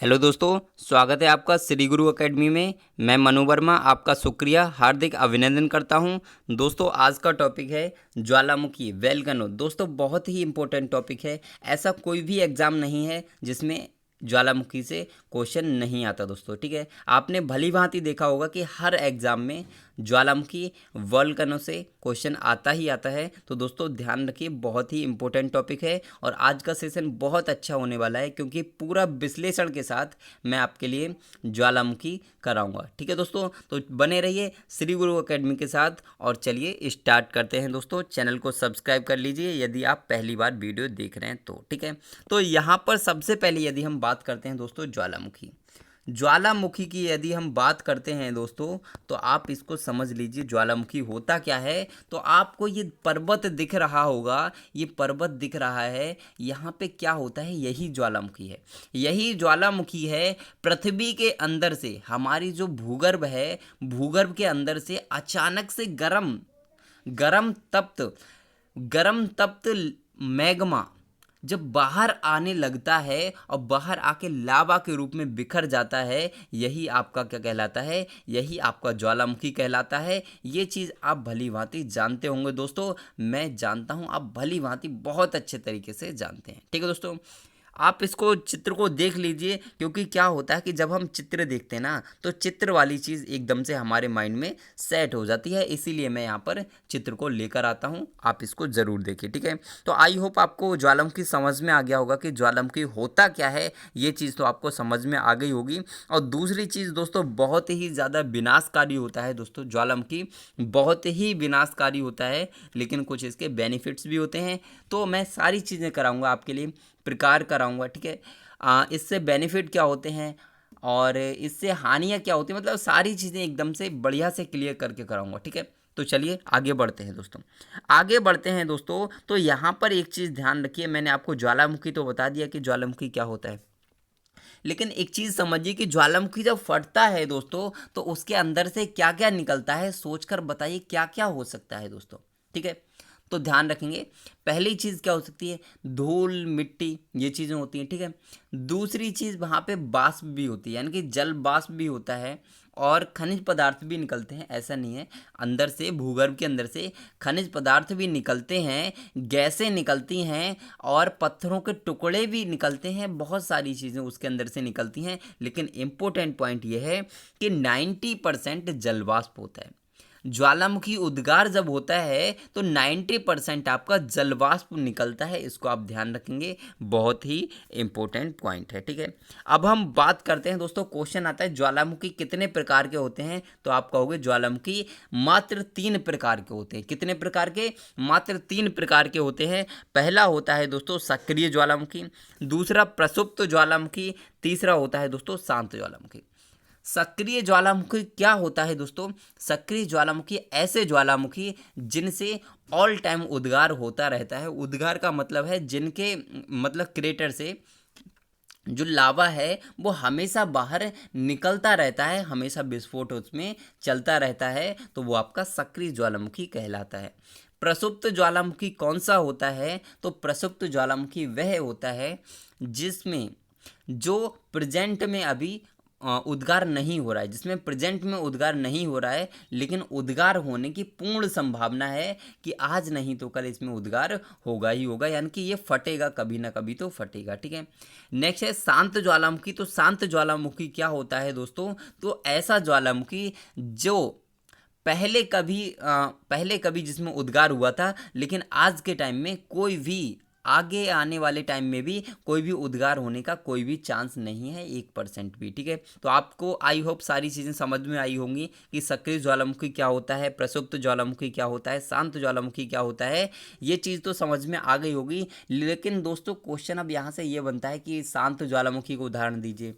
Hello दोस्तों, स्वागत है आपका श्री गुरु एकेडमी में। मैं मनु वर्मा आपका शुक्रिया हार्दिक अभिनंदन करता हूं। दोस्तों, आज का टॉपिक है ज्वालामुखी वोल्केनो। दोस्तों, बहुत ही इंपॉर्टेंट टॉपिक है। ऐसा कोई भी एग्ज़ाम नहीं है जिसमें ज्वालामुखी से क्वेश्चन नहीं आता दोस्तों। ठीक है, आपने भली भांति देखा होगा कि हर एग्ज़ाम में ज्वालामुखी वोल्केनो से क्वेश्चन आता ही आता है। तो दोस्तों ध्यान रखिए, बहुत ही इंपॉर्टेंट टॉपिक है और आज का सेशन बहुत अच्छा होने वाला है क्योंकि पूरा विश्लेषण के साथ मैं आपके लिए ज्वालामुखी कराऊंगा। ठीक है दोस्तों, तो बने रहिए श्री गुरु एकेडमी के साथ और चलिए स्टार्ट करते हैं। दोस्तों चैनल को सब्सक्राइब कर लीजिए यदि आप पहली बार वीडियो देख रहे हैं तो। ठीक है, तो यहाँ पर सबसे पहले यदि हम बात करते हैं दोस्तों ज्वालामुखी की यदि हम बात करते हैं दोस्तों, तो आप इसको समझ लीजिए ज्वालामुखी होता क्या है। तो आपको ये पर्वत दिख रहा होगा, ये पर्वत दिख रहा है, यहाँ पे क्या होता है, यही ज्वालामुखी है। यही ज्वालामुखी है पृथ्वी के अंदर से, हमारी जो भूगर्भ है, भूगर्भ के अंदर से अचानक से गरम गरम तप्त मैग्मा जब बाहर आने लगता है और बाहर आके लावा के रूप में बिखर जाता है, यही आपका क्या कहलाता है, यही आपका ज्वालामुखी कहलाता है। ये चीज़ आप भली भांति जानते होंगे दोस्तों, मैं जानता हूँ आप भली भांति बहुत अच्छे तरीके से जानते हैं। ठीक है दोस्तों, आप इसको चित्र को देख लीजिए क्योंकि क्या होता है कि जब हम चित्र देखते हैं ना, तो चित्र वाली चीज़ एकदम से हमारे माइंड में सेट हो जाती है। इसीलिए मैं यहाँ पर चित्र को लेकर आता हूँ, आप इसको ज़रूर देखिए। ठीक है, तो आई होप आपको ज्वालामुखी समझ में आ गया होगा कि ज्वालामुखी होता क्या है। ये चीज़ तो आपको समझ में आ गई होगी। और दूसरी चीज़ दोस्तों, बहुत ही ज़्यादा विनाशकारी होता है दोस्तों ज्वालामुखी, बहुत ही विनाशकारी होता है, लेकिन कुछ इसके बेनिफिट्स भी होते हैं। तो मैं सारी चीज़ें कराऊंगा आपके लिए, प्रकार कराऊंगा। ठीक है, इससे बेनिफिट क्या होते हैं और इससे हानियाँ क्या होती हैं, मतलब सारी चीज़ें एकदम से बढ़िया से क्लियर करके कराऊंगा। ठीक है, तो चलिए आगे बढ़ते हैं दोस्तों। आगे बढ़ते हैं दोस्तों, तो यहाँ पर एक चीज़ ध्यान रखिए, मैंने आपको ज्वालामुखी तो बता दिया कि ज्वालामुखी क्या होता है, लेकिन एक चीज़ समझिए कि ज्वालामुखी जब फटता है दोस्तों, तो उसके अंदर से क्या क्या निकलता है, सोचकर बताइए क्या क्या हो सकता है दोस्तों। ठीक है, तो ध्यान रखेंगे। पहली चीज़ क्या हो सकती है, धूल मिट्टी, ये चीज़ें होती हैं। ठीक है, दूसरी चीज़ वहाँ पे वाष्प भी होती है, यानी कि जल वाष्प भी होता है और खनिज पदार्थ भी निकलते हैं। ऐसा नहीं है, अंदर से भूगर्भ के अंदर से खनिज पदार्थ भी निकलते हैं, गैसें निकलती हैं और पत्थरों के टुकड़े भी निकलते हैं, बहुत सारी चीज़ें उसके अंदर से निकलती हैं। लेकिन इम्पोर्टेंट पॉइंट ये है कि 90% जलवाष्प होता है। ज्वालामुखी उद्गार जब होता है तो 90% आपका जलवाष्प निकलता है, इसको आप ध्यान रखेंगे, बहुत ही इंपॉर्टेंट पॉइंट है। ठीक है, अब हम बात करते हैं दोस्तों, क्वेश्चन आता है ज्वालामुखी कितने प्रकार के होते हैं, तो आप कहोगे ज्वालामुखी मात्र 3 प्रकार के होते हैं। कितने प्रकार के, मात्र 3 प्रकार के होते हैं। पहला होता है दोस्तों सक्रिय ज्वालामुखी, दूसरा प्रसुप्त ज्वालामुखी, तीसरा होता है दोस्तों शांत ज्वालामुखी। सक्रिय ज्वालामुखी क्या होता है दोस्तों, सक्रिय ज्वालामुखी ऐसे ज्वालामुखी जिनसे ऑल टाइम उद्गार होता रहता है। उद्गार का मतलब है जिनके मतलब क्रेटर से जो लावा है वो हमेशा बाहर निकलता रहता है, हमेशा विस्फोट उसमें चलता रहता है, तो वो आपका सक्रिय ज्वालामुखी कहलाता है। प्रसुप्त ज्वालामुखी कौन सा होता है, तो प्रसुप्त ज्वालामुखी वह होता है जिसमें जो प्रेजेंट में अभी उद्गार नहीं हो रहा है, जिसमें प्रेजेंट में उद्गार नहीं हो रहा है, लेकिन उद्गार होने की पूर्ण संभावना है कि आज नहीं तो कल इसमें उद्गार होगा ही होगा, यानी कि ये फटेगा, कभी ना कभी तो फटेगा। ठीक है, नेक्स्ट है शांत ज्वालामुखी। तो शांत ज्वालामुखी क्या होता है दोस्तों, तो ऐसा ज्वालामुखी जो पहले कभी जिसमें उद्गार हुआ था, लेकिन आज के टाइम में कोई भी, आगे आने वाले टाइम में भी कोई भी उद्गार होने का कोई भी चांस नहीं है, 1% भी। ठीक है, तो आपको आई होप सारी चीज़ें समझ में आई होंगी कि सक्रिय ज्वालामुखी क्या होता है, प्रसुप्त ज्वालामुखी क्या होता है, शांत ज्वालामुखी क्या होता है, ये चीज़ तो समझ में आ गई होगी। लेकिन दोस्तों क्वेश्चन अब यहाँ से ये बनता है कि शांत ज्वालामुखी को उदाहरण दीजिए,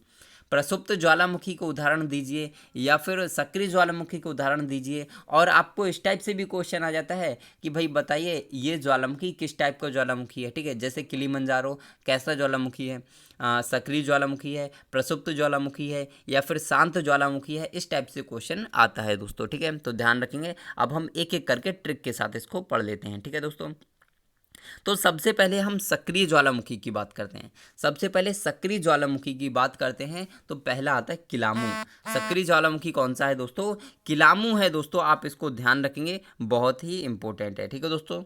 प्रसुप्त ज्वालामुखी को उदाहरण दीजिए, या फिर सक्रिय ज्वालामुखी को उदाहरण दीजिए। और आपको इस टाइप से भी क्वेश्चन आ जाता है कि भाई बताइए ये ज्वालामुखी किस टाइप का ज्वालामुखी है। ठीक है, जैसे किलिमंजारो कैसा ज्वालामुखी है, सक्रिय ज्वालामुखी है, प्रसुप्त ज्वालामुखी है, या फिर शांत ज्वालामुखी है, इस टाइप से क्वेश्चन आता है दोस्तों। ठीक है, तो ध्यान रखेंगे। अब हम एक एक करके ट्रिक के साथ इसको पढ़ लेते हैं। ठीक है दोस्तों, तो सबसे पहले हम सक्रिय ज्वालामुखी की बात करते हैं। सबसे पहले सक्रिय ज्वालामुखी की बात करते हैं तो पहला आता है किलामू। सक्रिय ज्वालामुखी कौन सा है दोस्तों? किलामू है दोस्तों, आप इसको ध्यान रखेंगे, बहुत ही इंपॉर्टेंट है। ठीक है दोस्तों,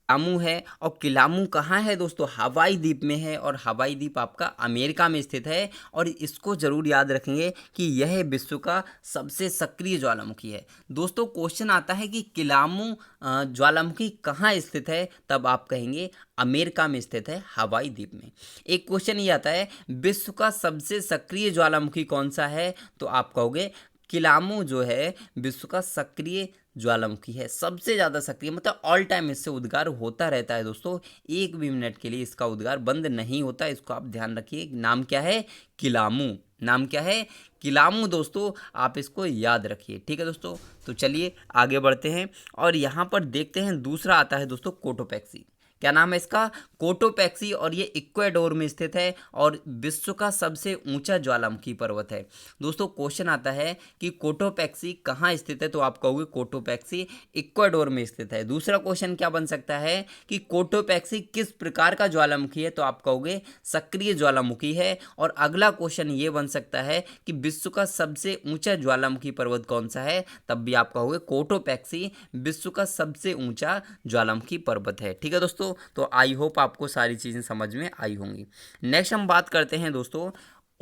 किलामू है। और किलामू कहाँ है दोस्तों? हवाई द्वीप में है, और हवाई द्वीप आपका अमेरिका में स्थित है। और इसको जरूर याद रखेंगे कि यह विश्व का सबसे सक्रिय ज्वालामुखी है। दोस्तों क्वेश्चन आता है कि किलामू ज्वालामुखी कहाँ स्थित है, तब आप कहेंगे अमेरिका में स्थित है, हवाई द्वीप में। एक क्वेश्चन ये आता है विश्व का सबसे सक्रिय ज्वालामुखी कौन सा है, तो आप कहोगे किलामू जो है विश्व का सक्रिय ज्वालामुखी है, सबसे ज़्यादा सक्रिय, मतलब ऑल टाइम इससे उद्गार होता रहता है दोस्तों, एक भी मिनट के लिए इसका उद्गार बंद नहीं होता। इसको आप ध्यान रखिए, नाम क्या है? किलामू। नाम क्या है? किलामू दोस्तों, आप इसको याद रखिए। ठीक है दोस्तों, तो चलिए आगे बढ़ते हैं और यहाँ पर देखते हैं दूसरा आता है दोस्तों कोटोपैक्सी। क्या नाम है इसका? कोटोपैक्सी। और ये इक्वाडोर में स्थित है और विश्व का सबसे ऊंचा ज्वालामुखी पर्वत है। दोस्तों क्वेश्चन आता है कि कोटोपैक्सी कहाँ स्थित है, तो आप कहोगे कोटोपैक्सी इक्वाडोर में स्थित है। दूसरा क्वेश्चन क्या बन सकता है कि कोटोपैक्सी किस प्रकार का ज्वालामुखी है, तो आप कहोगे सक्रिय ज्वालामुखी है। और अगला क्वेश्चन ये बन सकता है कि विश्व का सबसे ऊंचा ज्वालामुखी पर्वत कौन सा है, तब भी आप कहोगे कोटोपैक्सी विश्व का सबसे ऊंचा ज्वालामुखी पर्वत है। ठीक है दोस्तों, तो आई होप आपको सारी चीज़ें समझ में आई होंगी। नेक्स्ट हम बात करते हैं दोस्तों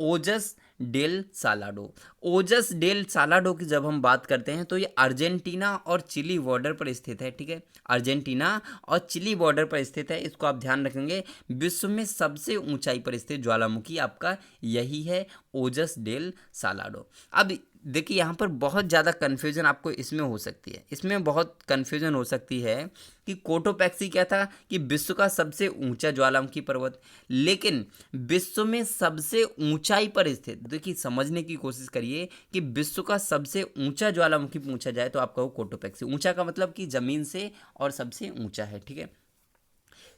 ओजस डेल सालाडो। ओजस डेल सालाडो की जब हम बात करते हैं तो ये अर्जेंटीना और चिली बॉर्डर पर स्थित है। ठीक है, अर्जेंटीना और चिली बॉर्डर पर स्थित है, इसको आप ध्यान रखेंगे। विश्व में सबसे ऊंचाई पर स्थित ज्वालामुखी आपका यही है, ओजस डेल सालाडो। अब देखिए यहाँ पर बहुत ज़्यादा कन्फ्यूजन आपको इसमें हो सकती है, इसमें बहुत कन्फ्यूजन हो सकती है कि कोटोपैक्सी क्या था कि विश्व का सबसे ऊंचा ज्वालामुखी पर्वत, लेकिन विश्व में सबसे ऊंचाई पर स्थित, देखिए समझने की कोशिश करिए कि विश्व का सबसे ऊंचा ज्वालामुखी पूछा जाए तो आप कहो कोटोपैक्सी। ऊंचा का मतलब कि जमीन से और सबसे ऊंचा है। ठीक है,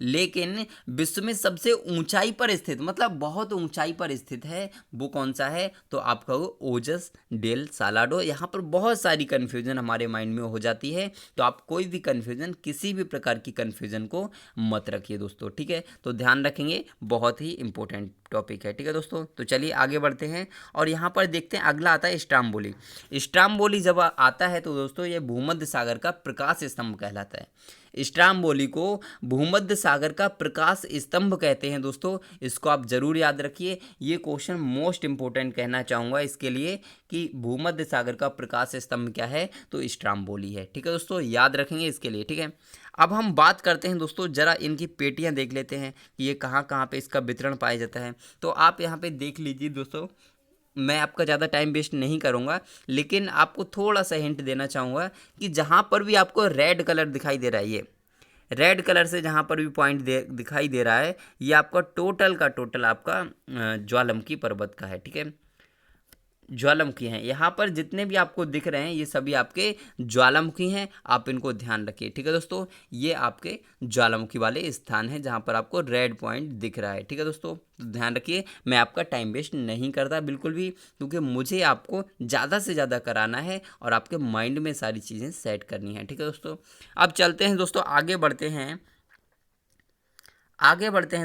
लेकिन विश्व में सबसे ऊंचाई पर स्थित, मतलब बहुत ऊंचाई पर स्थित है, वो कौन सा है, तो आप कहो ओजस डेल सालाडो। यहाँ पर बहुत सारी कन्फ्यूजन हमारे माइंड में हो जाती है, तो आप कोई भी कन्फ्यूजन, किसी भी प्रकार की कन्फ्यूजन को मत रखिए दोस्तों। ठीक है, तो ध्यान रखेंगे, बहुत ही इंपॉर्टेंट टॉपिक है। ठीक है दोस्तों, तो चलिए आगे बढ़ते हैं और यहाँ पर देखते हैं अगला आता है स्ट्राम्बोली। स्ट्राम्बोली जब आता है तो दोस्तों ये भूमध्य सागर का प्रकाश स्तंभ कहलाता है। स्ट्राम्बोली को भूमध्य सागर का प्रकाश स्तंभ कहते हैं दोस्तों, इसको आप जरूर याद रखिए। ये क्वेश्चन मोस्ट इंपॉर्टेंट कहना चाहूँगा इसके लिए कि भूमध्य सागर का प्रकाश स्तंभ क्या है, तो स्ट्राम्बोली है। ठीक है दोस्तों, याद रखेंगे इसके लिए। ठीक है, अब हम बात करते हैं दोस्तों, जरा इनकी पेटियां देख लेते हैं कि ये कहाँ कहाँ पे इसका वितरण पाया जाता है। तो आप यहाँ पे देख लीजिए दोस्तों, मैं आपका ज़्यादा टाइम वेस्ट नहीं करूँगा, लेकिन आपको थोड़ा सा हिंट देना चाहूँगा कि जहाँ पर भी आपको रेड कलर दिखाई दे रहा है, ये रेड कलर से जहाँ पर भी पॉइंट दिखाई दे रहा है, ये आपका टोटल का टोटल आपका ज्वालामुखी पर्वत का है। ठीक है, ज्वालामुखी हैं, यहाँ पर जितने भी आपको दिख रहे हैं ये सभी आपके ज्वालामुखी हैं, आप इनको ध्यान रखिए। ठीक है दोस्तों, ये आपके ज्वालामुखी वाले स्थान हैं जहाँ पर आपको रेड पॉइंट दिख रहा है। ठीक है दोस्तों, तो ध्यान रखिए, मैं आपका टाइम वेस्ट नहीं करता बिल्कुल भी, क्योंकि मुझे आपको ज़्यादा से ज़्यादा कराना है और आपके माइंड में सारी चीज़ें सेट करनी है। ठीक है दोस्तों, अब चलते हैं दोस्तों, आगे बढ़ते हैं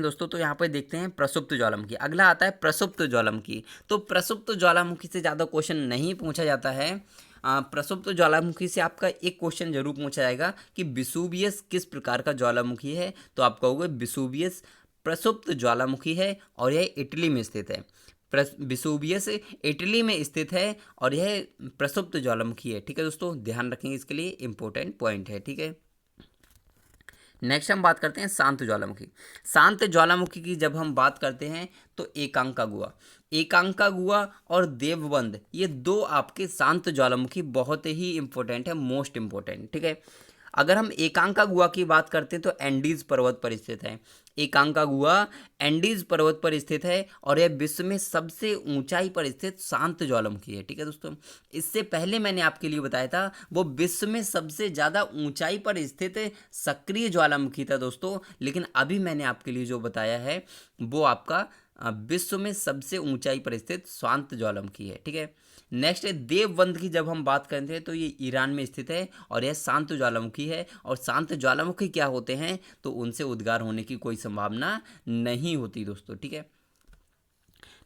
दोस्तों। तो यहाँ पर देखते हैं प्रसुप्त ज्वालामुखी। अगला आता है प्रसुप्त ज्वालामुखी। तो प्रसुप्त ज्वालामुखी से ज़्यादा क्वेश्चन नहीं पूछा जाता है। प्रसुप्त ज्वालामुखी से आपका एक क्वेश्चन जरूर पूछा जाएगा कि विसुवियस किस प्रकार का ज्वालामुखी है, तो आप कहोगे विसुवियस प्रसुप्त ज्वालामुखी है और यह इटली में स्थित है। विसुवियस इटली में स्थित है और यह प्रसुप्त ज्वालामुखी है। ठीक है दोस्तों, ध्यान रखेंगे, इसके लिए इंपॉर्टेंट पॉइंट है। ठीक है, नेक्स्ट हम बात करते हैं शांत ज्वालामुखी। शांत ज्वालामुखी की जब हम बात करते हैं तो एकांकागुआ और देवबंद, ये दो आपके शांत ज्वालामुखी बहुत ही इंपॉर्टेंट है, मोस्ट इंपॉर्टेंट। ठीक है, अगर हम एकांकागुआ की बात करते हैं तो एंडीज पर्वत पर स्थित है। एकांकागुआ एंडीज पर्वत पर स्थित है और यह विश्व में सबसे ऊंचाई पर स्थित शांत ज्वालामुखी है। ठीक है दोस्तों, इससे पहले मैंने आपके लिए बताया था वो विश्व में सबसे ज़्यादा ऊंचाई पर स्थित सक्रिय ज्वालामुखी था दोस्तों, लेकिन अभी मैंने आपके लिए जो बताया है वो आपका विश्व में सबसे ऊंचाई पर स्थित शांत ज्वालामुखी है। ठीक है, नेक्स्ट है देवबंद की जब हम बात करते हैं तो ये ईरान में स्थित है और यह शांत ज्वालामुखी है। और शांत ज्वालामुखी क्या होते हैं, तो उनसे उद्गार होने की कोई संभावना नहीं होती दोस्तों। ठीक है,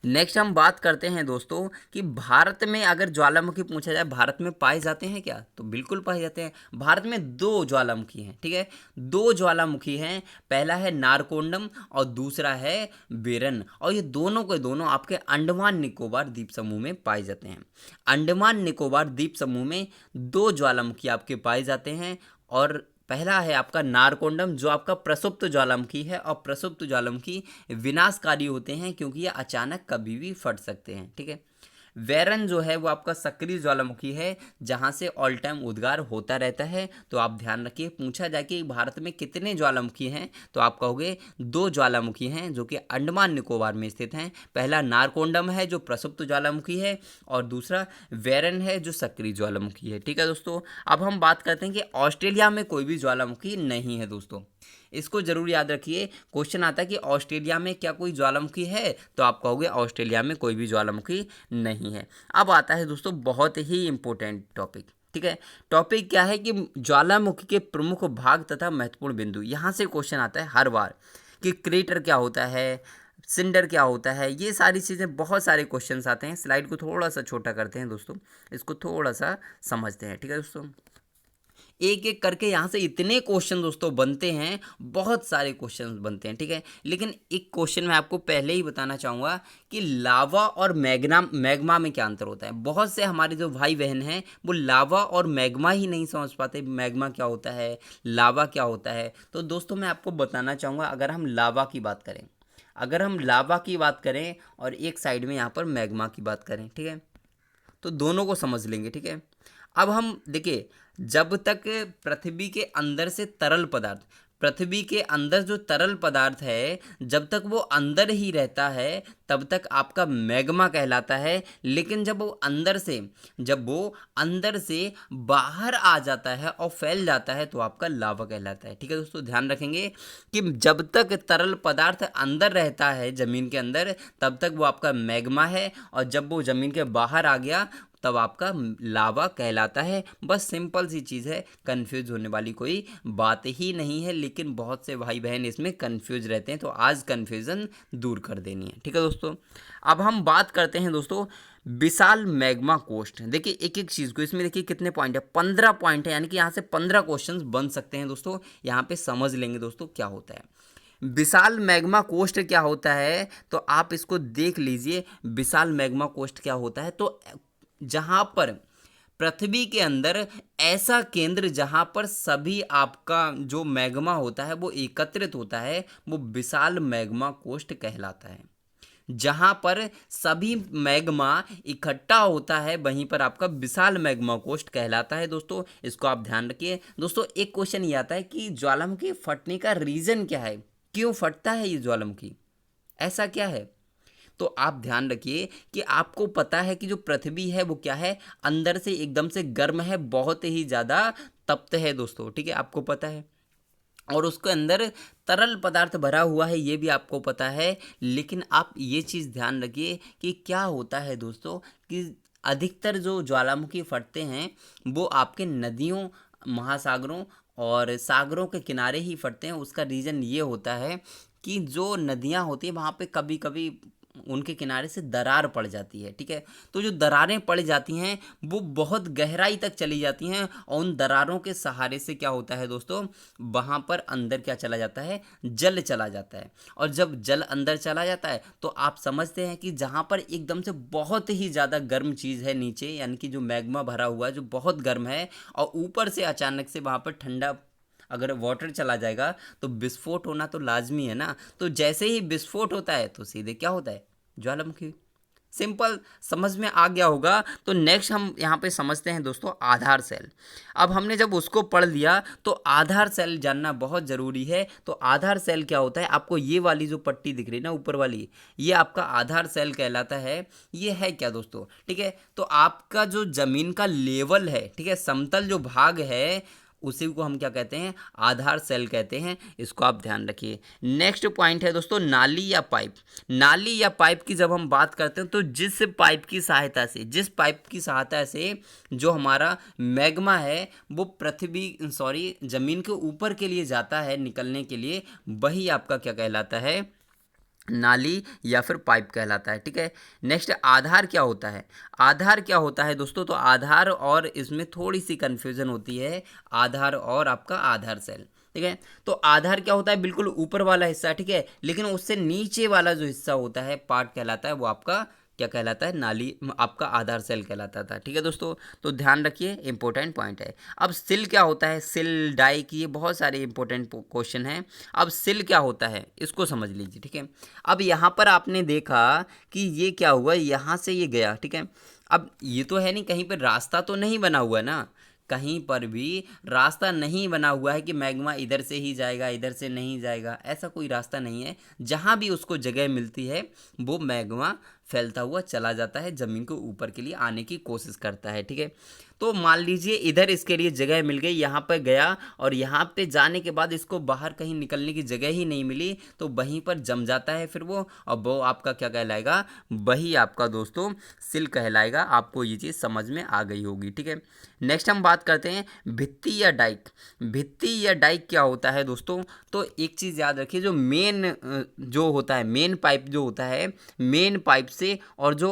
नेक्स्ट हम बात करते हैं दोस्तों कि भारत में अगर ज्वालामुखी पूछा जाए भारत में पाए जाते हैं क्या, तो बिल्कुल पाए जाते हैं। भारत में दो ज्वालामुखी हैं। ठीक है, दो ज्वालामुखी हैं, पहला है नारकोंडम और दूसरा है बेरन, और ये दोनों के दोनों आपके अंडमान निकोबार द्वीप समूह में पाए जाते हैं। अंडमान निकोबार द्वीप समूह में दो ज्वालामुखी आपके पाए जाते हैं, और पहला है आपका नारकोंडम जो आपका प्रसुप्त ज्वालामुखी है, और प्रसुप्त ज्वालामुखी विनाशकारी होते हैं क्योंकि ये अचानक कभी भी फट सकते हैं। ठीक है, वेरन जो है वो आपका सक्रिय ज्वालामुखी है जहां से ऑल टाइम उद्गार होता रहता है। तो आप ध्यान रखिए, पूछा जाए कि भारत में कितने ज्वालामुखी हैं, तो आप कहोगे दो ज्वालामुखी हैं जो कि अंडमान निकोबार में स्थित हैं। पहला नारकोंडम है जो प्रसुप्त ज्वालामुखी है, और दूसरा वेरन है जो सक्रिय ज्वालामुखी है। ठीक है दोस्तों, अब हम बात करते हैं कि ऑस्ट्रेलिया में कोई भी ज्वालामुखी नहीं है दोस्तों। इसको जरूर याद रखिए, क्वेश्चन आता है कि ऑस्ट्रेलिया में क्या कोई ज्वालामुखी है, तो आप कहोगे ऑस्ट्रेलिया में कोई भी ज्वालामुखी नहीं है। अब आता है दोस्तों बहुत ही इंपॉर्टेंट टॉपिक। ठीक है, टॉपिक क्या है कि ज्वालामुखी के प्रमुख भाग तथा महत्वपूर्ण बिंदु। यहाँ से क्वेश्चन आता है हर बार कि क्रेटर क्या होता है, सिंडर क्या होता है, ये सारी चीज़ें, बहुत सारे क्वेश्चंस आते हैं। स्लाइड को थोड़ा सा छोटा करते हैं दोस्तों, इसको थोड़ा सा समझते हैं। ठीक है दोस्तों, एक एक करके यहाँ से इतने क्वेश्चन दोस्तों बनते हैं, बहुत सारे क्वेश्चन बनते हैं। ठीक है, लेकिन एक क्वेश्चन मैं आपको पहले ही बताना चाहूँगा कि लावा और मैग्मा में क्या अंतर होता है। बहुत से हमारे जो भाई बहन हैं वो लावा और मैग्मा ही नहीं समझ पाते, मैग्मा क्या होता है, लावा क्या होता है। तो दोस्तों मैं आपको बताना चाहूँगा, अगर हम लावा की बात करें, अगर हम लावा की बात करें और एक साइड में यहाँ पर मैग्मा की बात करें, ठीक है, तो दोनों को समझ लेंगे। ठीक है, अब हम देखिए, जब तक पृथ्वी के अंदर से तरल पदार्थ, पृथ्वी के अंदर जो तरल पदार्थ है, जब तक वो अंदर ही रहता है तब तक आपका मैग्मा कहलाता है। लेकिन जब वो अंदर से बाहर आ जाता है और फैल जाता है तो आपका लावा कहलाता है। ठीक है दोस्तों, ध्यान रखेंगे कि जब तक तरल पदार्थ अंदर रहता है ज़मीन के अंदर तब तक वो आपका मैग्मा है, और जब वो ज़मीन के बाहर आ गया तब आपका लावा कहलाता है। बस सिंपल सी चीज़ है, कंफ्यूज होने वाली कोई बात ही नहीं है, लेकिन बहुत से भाई बहन इसमें कंफ्यूज रहते हैं, तो आज कंफ्यूजन दूर कर देनी है। ठीक है दोस्तों, अब हम बात करते हैं दोस्तों विशाल मैग्मा कोस्ट। देखिए एक एक चीज़ को, इसमें देखिए कितने पॉइंट है, 15 पॉइंट है, यानी कि यहाँ से 15 क्वेश्चन बन सकते हैं दोस्तों। यहाँ पे समझ लेंगे दोस्तों क्या होता है विशाल मैग्मा कोस्ट क्या होता है, तो आप इसको देख लीजिए। विशाल मैग्मा कोस्ट क्या होता है, तो जहां पर पृथ्वी के अंदर ऐसा केंद्र जहां पर सभी आपका जो मैग्मा होता है वो एकत्रित होता है, वो विशाल मैग्मा कोस्ट कहलाता है। जहां पर सभी मैग्मा इकट्ठा होता है वहीं पर आपका विशाल मैग्मा कोस्ट कहलाता है दोस्तों। इसको आप ध्यान रखिए दोस्तों। एक क्वेश्चन ये आता है कि ज्वालामुखी फटने का रीजन क्या है, क्यों फटता है ये ज्वालामुखी, ऐसा क्या है। तो आप ध्यान रखिए कि आपको पता है कि जो पृथ्वी है वो क्या है, अंदर से एकदम से गर्म है, बहुत ही ज़्यादा तप्त है दोस्तों। ठीक है, आपको पता है, और उसके अंदर तरल पदार्थ भरा हुआ है, ये भी आपको पता है। लेकिन आप ये चीज़ ध्यान रखिए कि क्या होता है दोस्तों कि अधिकतर जो ज्वालामुखी फटते हैं वो आपके नदियों, महासागरों और सागरों के किनारे ही फटते हैं। उसका रीज़न ये होता है कि जो नदियाँ होती हैं वहाँ पे कभी कभी उनके किनारे से दरार पड़ जाती है। ठीक है, तो जो दरारें पड़ जाती हैं वो बहुत गहराई तक चली जाती हैं, और उन दरारों के सहारे से क्या होता है दोस्तों, वहाँ पर अंदर क्या चला जाता है, जल चला जाता है। और जब जल अंदर चला जाता है तो आप समझते हैं कि जहाँ पर एकदम से बहुत ही ज़्यादा गर्म चीज़ है नीचे, यानी कि जो मैग्मा भरा हुआ है जो बहुत गर्म है, और ऊपर से अचानक से वहाँ पर ठंडा अगर वाटर चला जाएगा तो विस्फोट होना तो लाजमी है ना। तो जैसे ही विस्फोट होता है तो सीधे क्या होता है, ज्वालामुखी। सिंपल, समझ में आ गया होगा। तो नेक्स्ट हम यहाँ पे समझते हैं दोस्तों आधार सेल। अब हमने जब उसको पढ़ लिया तो आधार सेल जानना बहुत ज़रूरी है। तो आधार सेल क्या होता है, आपको ये वाली जो पट्टी दिख रही है ना ऊपर वाली, ये आपका आधार सेल कहलाता है। ये है क्या दोस्तों, ठीक है, तो आपका जो ज़मीन का लेवल है, ठीक है, समतल जो भाग है उसी को हम क्या कहते हैं, आधार सेल कहते हैं। इसको आप ध्यान रखिए। नेक्स्ट पॉइंट है दोस्तों नाली या पाइप। नाली या पाइप की जब हम बात करते हैं तो जिस पाइप की सहायता से जो हमारा मैग्मा है वो ज़मीन के ऊपर के लिए जाता है निकलने के लिए, वही आपका क्या कहलाता है, नाली या फिर पाइप कहलाता है। ठीक है। नेक्स्ट आधार क्या होता है। आधार क्या होता है दोस्तों, तो आधार और इसमें थोड़ी सी कन्फ्यूजन होती है, आधार और आपका आधार सेल। ठीक है। तो आधार क्या होता है, बिल्कुल ऊपर वाला हिस्सा। ठीक है। लेकिन उससे नीचे वाला जो हिस्सा होता है, पार्ट कहलाता है, वो आपका क्या कहलाता है, नाली, आपका आधार सेल कहलाता था। ठीक है दोस्तों, तो ध्यान रखिए, इंपॉर्टेंट पॉइंट है। अब सिल क्या होता है, सिल डाई की, ये बहुत सारे इंपॉर्टेंट क्वेश्चन हैं। अब सिल क्या होता है इसको समझ लीजिए। ठीक है। अब यहाँ पर आपने देखा कि ये क्या हुआ, यहाँ से ये गया। ठीक है। अब ये तो है नहीं, कहीं पर रास्ता तो नहीं बना हुआ ना, कहीं पर भी रास्ता नहीं बना हुआ है कि मैग्मा इधर से ही जाएगा, इधर से नहीं जाएगा, ऐसा कोई रास्ता नहीं है। जहाँ भी उसको जगह मिलती है वो मैग्मा फैलता हुआ चला जाता है, ज़मीन के ऊपर के लिए आने की कोशिश करता है। ठीक है। तो मान लीजिए इधर इसके लिए जगह मिल गई, यहाँ पर गया और यहाँ पे जाने के बाद इसको बाहर कहीं निकलने की जगह ही नहीं मिली, तो वहीं पर जम जाता है फिर वो, और वो आपका क्या कहलाएगा, वही आपका दोस्तों सिल कहलाएगा। आपको ये चीज़ समझ में आ गई होगी। ठीक है। नेक्स्ट हम बात करते हैं भित्ती या डाइक। भित्ती या डाइक क्या होता है दोस्तों, तो एक चीज़ याद रखिए, जो मेन जो होता है, मेन पाइप जो होता है, मेन पाइप से और जो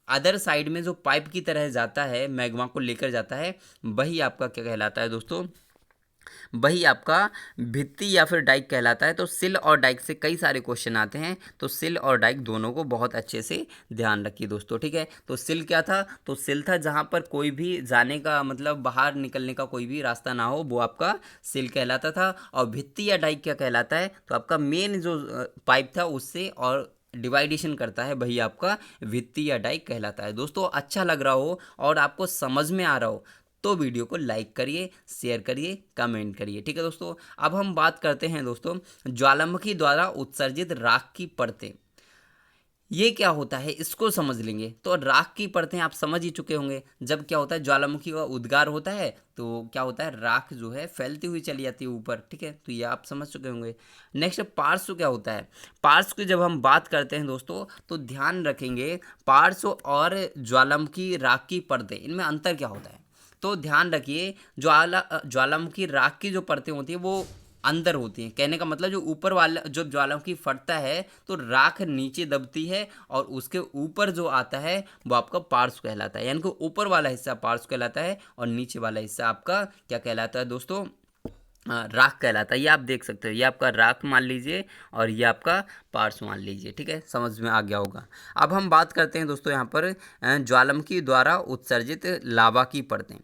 अदर साइड में जो पाइप की तरह जाता है, मैग्मा को लेकर जाता है, वही आपका क्या कहलाता है दोस्तों, वही आपका भित्ती या फिर डाइक कहलाता है। तो सिल और डाइक से कई सारे क्वेश्चन आते हैं, तो सिल और डाइक दोनों को बहुत अच्छे से ध्यान रखिए दोस्तों। ठीक है। तो सिल क्या था, तो सिल था जहाँ पर कोई भी जाने का मतलब बाहर निकलने का कोई भी रास्ता ना हो, वो आपका सिल कहलाता था। और भित्ती या डाइक क्या कहलाता है, तो आपका मेन जो पाइप था उससे और डिवाइडेशन करता है, वही आपका भित्ती या डाइक कहलाता है। दोस्तों अच्छा लग रहा हो और आपको समझ में आ रहा हो तो वीडियो को लाइक करिए, शेयर करिए, कमेंट करिए। ठीक है दोस्तों। अब हम बात करते हैं दोस्तों ज्वालामुखी द्वारा उत्सर्जित राख की परतें। ये क्या होता है इसको समझ लेंगे। तो राख की परतें आप समझ ही चुके होंगे, जब क्या होता है ज्वालामुखी का उद्गार होता है तो क्या होता है, राख जो है फैलती हुई चली जाती है ऊपर। ठीक है। तो ये आप समझ चुके होंगे। नेक्स्ट पार्श्व क्या होता है। पार्श्व की जब हम बात करते हैं दोस्तों तो ध्यान रखेंगे, पार्श्व और ज्वालामुखी राख की परतें, इनमें अंतर क्या होता है। तो ध्यान रखिए, ज्वालामुखी राख की जो परतें होती है वो अंदर होती हैं। कहने का मतलब जो ऊपर वाला जो ज्वालामुखी फटता है तो राख नीचे दबती है और उसके ऊपर जो आता है वो आपका पार्श्व कहलाता है। यानी कि ऊपर वाला हिस्सा पार्श्व कहलाता है और नीचे वाला हिस्सा आपका क्या कहलाता है दोस्तों, राख कहलाता है। ये आप देख सकते हो, ये आपका राख मान लीजिए और ये आपका पार्श्व मान लीजिए। ठीक है, समझ में आ गया होगा। अब हम बात करते हैं दोस्तों यहाँ पर ज्वालामुखी द्वारा उत्सर्जित लावा की परतें।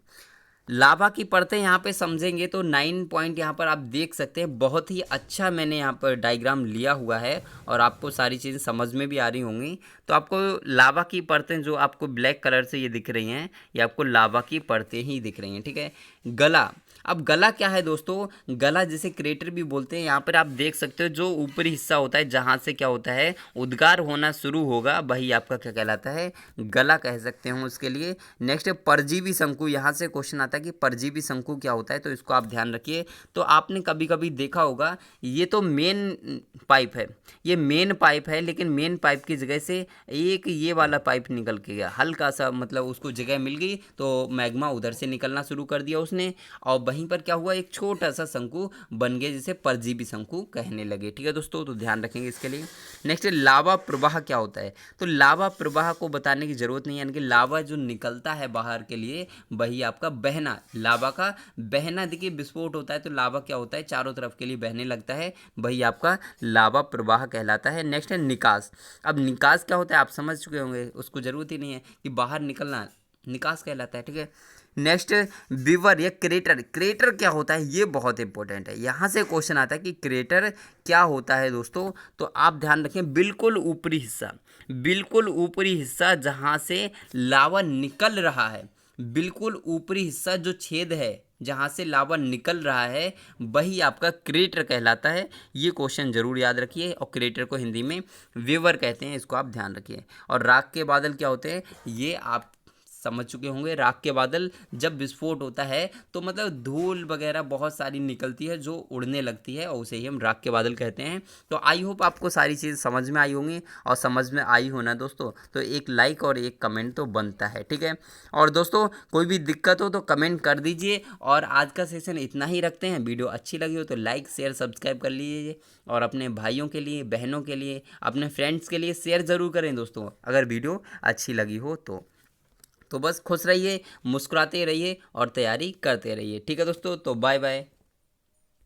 लावा की परतें यहाँ पे समझेंगे तो 9 पॉइंट यहाँ पर आप देख सकते हैं। बहुत ही अच्छा मैंने यहाँ पर डायग्राम लिया हुआ है और आपको सारी चीज़ें समझ में भी आ रही होंगी। तो आपको लावा की परतें जो आपको ब्लैक कलर से ये दिख रही हैं, ये आपको लावा की परतें ही दिख रही हैं। ठीक है। गला, अब गला क्या है दोस्तों, गला जिसे क्रेटर भी बोलते हैं। यहाँ पर आप देख सकते हो जो ऊपरी हिस्सा होता है जहाँ से क्या होता है उद्गार होना शुरू होगा, वही आपका क्या कहलाता है, गला कह सकते हैं उसके लिए। नेक्स्ट परजीवी शंकु, यहाँ से क्वेश्चन आता है कि परजीवी शंकु क्या होता है, तो इसको आप ध्यान रखिए। तो आपने कभी कभी देखा होगा, ये तो मेन पाइप है, ये मेन पाइप है, लेकिन मेन पाइप की जगह से एक ये वाला पाइप निकल के गया, हल्का सा मतलब उसको जगह मिल गई तो मैग्मा उधर से निकलना शुरू कर दिया उसने, और वहीं पर क्या हुआ, एक छोटा सा शंकु बन गया जिसे परजीवी शंकु कहने लगे। ठीक है दोस्तों, तो ध्यान रखेंगे इसके लिए। नेक्स्ट लावा प्रवाह क्या होता है, तो लावा प्रवाह को बताने की जरूरत नहीं है, यानी कि लावा जो निकलता है बाहर के लिए वही आपका बहना, लावा का बहना। देखिए विस्फोट होता है तो लावा क्या होता है, चारों तरफ के लिए बहने लगता है, वही आपका लावा प्रवाह कहलाता है। नेक्स्ट है निकास। अब निकास क्या होता है आप समझ चुके होंगे, उसको जरूरत ही नहीं है कि बाहर निकलना, निकास कहलाता है। ठीक है। नेक्स्ट विवर या क्रेटर। क्रेटर क्या होता है ये बहुत इंपॉर्टेंट है, यहाँ से क्वेश्चन आता है कि क्रेटर क्या होता है दोस्तों। तो आप ध्यान रखें, बिल्कुल ऊपरी हिस्सा, बिल्कुल ऊपरी हिस्सा जहाँ से लावा निकल रहा है, बिल्कुल ऊपरी हिस्सा जो छेद है जहाँ से लावा निकल रहा है वही आपका क्रेटर कहलाता है। ये क्वेश्चन जरूर याद रखिए, और क्रेटर को हिंदी में विवर कहते हैं, इसको आप ध्यान रखिए। और राख के बादल क्या होते हैं, ये आप समझ चुके होंगे। राख के बादल जब विस्फोट होता है तो मतलब धूल वगैरह बहुत सारी निकलती है जो उड़ने लगती है, और उसे ही हम राख के बादल कहते हैं। तो आई होप आपको सारी चीज़ समझ में आई होंगी, और समझ में आई हो ना दोस्तों तो एक लाइक और एक कमेंट तो बनता है, ठीक है। और दोस्तों कोई भी दिक्कत हो तो कमेंट कर दीजिए, और आज का सेशन इतना ही रखते हैं। वीडियो अच्छी लगी हो तो लाइक शेयर सब्सक्राइब कर लीजिए, और अपने भाइयों के लिए, बहनों के लिए, अपने फ्रेंड्स के लिए शेयर ज़रूर करें दोस्तों, अगर वीडियो अच्छी लगी हो तो बस खुश रहिए, मुस्कुराते रहिए और तैयारी करते रहिए, ठीक है दोस्तों। तो बाय बाय।